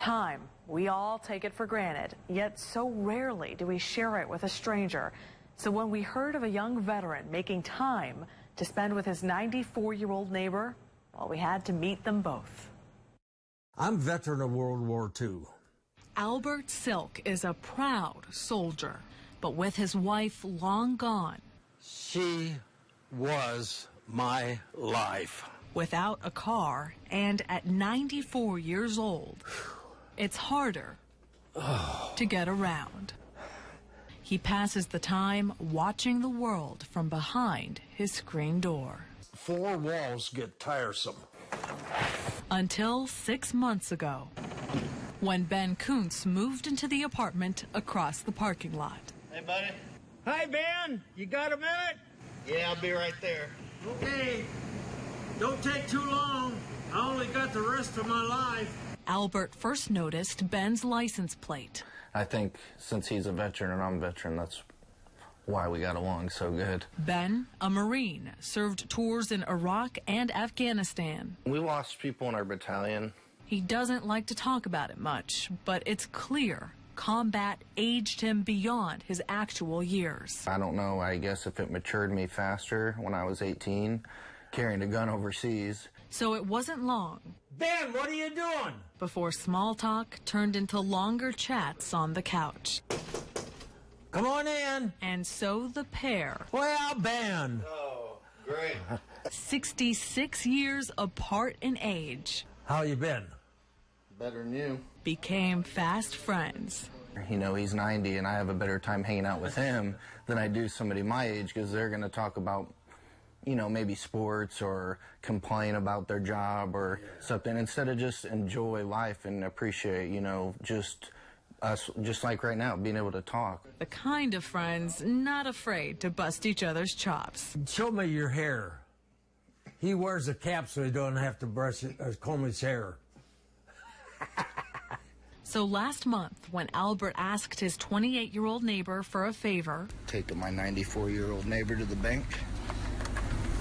Time. We all take it for granted, yet so rarely do we share it with a stranger. So when we heard of a young veteran making time to spend with his 94-year-old neighbor, well, we had to meet them both. I'm a veteran of World War II. Albert Silk is a proud soldier, but with his wife long gone. She was my life. Without a car and at 94 years old, it's harder to get around. He passes the time watching the world from behind his screen door. Four walls get tiresome. Until 6 months ago, when Ben Kuntz moved into the apartment across the parking lot. Hey, buddy. Hi, Ben. You got a minute? Yeah, I'll be right there. Okay. Don't take too long. I only got the rest of my life. Albert first noticed Ben's license plate. I think since he's a veteran and I'm a veteran, that's why we got along so good. Ben, a Marine, served tours in Iraq and Afghanistan. We lost people in our battalion. He doesn't like to talk about it much, but it's clear combat aged him beyond his actual years. I don't know, I guess if it matured me faster when I was 18, carrying a gun overseas. So it wasn't long. Ben, what are you doing? Before small talk turned into longer chats on the couch. Come on in. And so the pair, Well, Ben. Oh, great. 66 years apart in age, How you been? Better than you. became fast friends. You know, he's 90 and I have a better time hanging out with him than I do somebody my age because they're going to talk about, you know, maybe sports or complain about their job or something instead of just enjoy life and appreciate, you know, just us, just like right now, being able to talk. The kind of friends not afraid to bust each other's chops. Show me your hair. He wears a cap so he don't have to brush it or comb his hair. So last month, when Albert asked his 28-year-old neighbor for a favor, Taking my 94-year-old neighbor to the bank.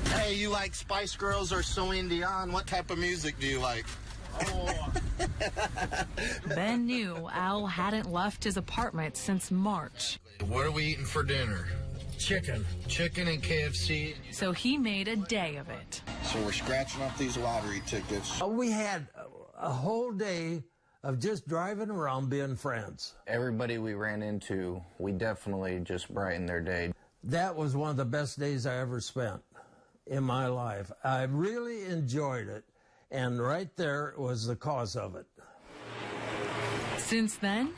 Hey, you like Spice Girls or Celine Dion? What type of music do you like? Ben knew Al hadn't left his apartment since March. What are we eating for dinner? Chicken. Chicken and KFC. So he made a day of it. So we're scratching up these lottery tickets. We had a whole day of just driving around being friends. Everybody we ran into, we definitely just brightened their day. That was one of the best days I ever spent in my life. I really enjoyed it, and right there was the cause of it. Since then,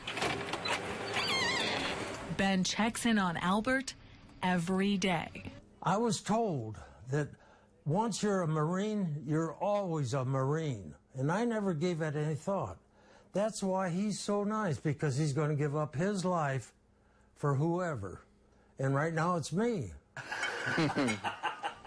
Ben checks in on Albert every day. I was told that once you're a Marine, you're always a Marine, and I never gave it any thought. That's why he's so nice, because he's going to give up his life for whoever. And right now it's me.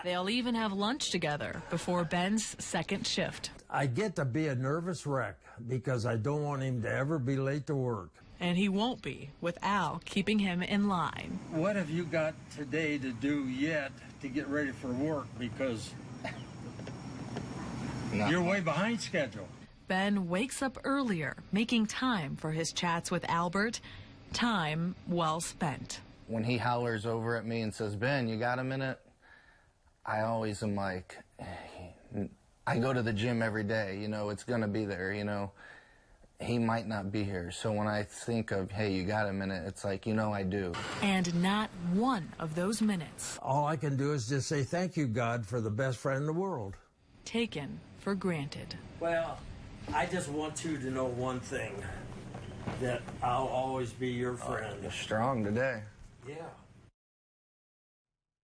They'll even have lunch together before Ben's second shift. I get to be a nervous wreck because I don't want him to ever be late to work. And he won't be, with Al keeping him in line. What have you got today to do yet to get ready for work? Because you're way behind schedule. Ben wakes up earlier, making time for his chats with Albert. Time well spent. When he hollers over at me and says, Ben, you got a minute? I always am like, I go to the gym every day, you know, it's going to be there, you know. He might not be here. So when I think of, hey, you got a minute, it's like, you know, I do. And not one of those minutes All I can do is just say thank you, God, for the best friend in the world. taken for granted. Well, I just want you to know one thing, that I'll always be your friend. You're strong today. Yeah.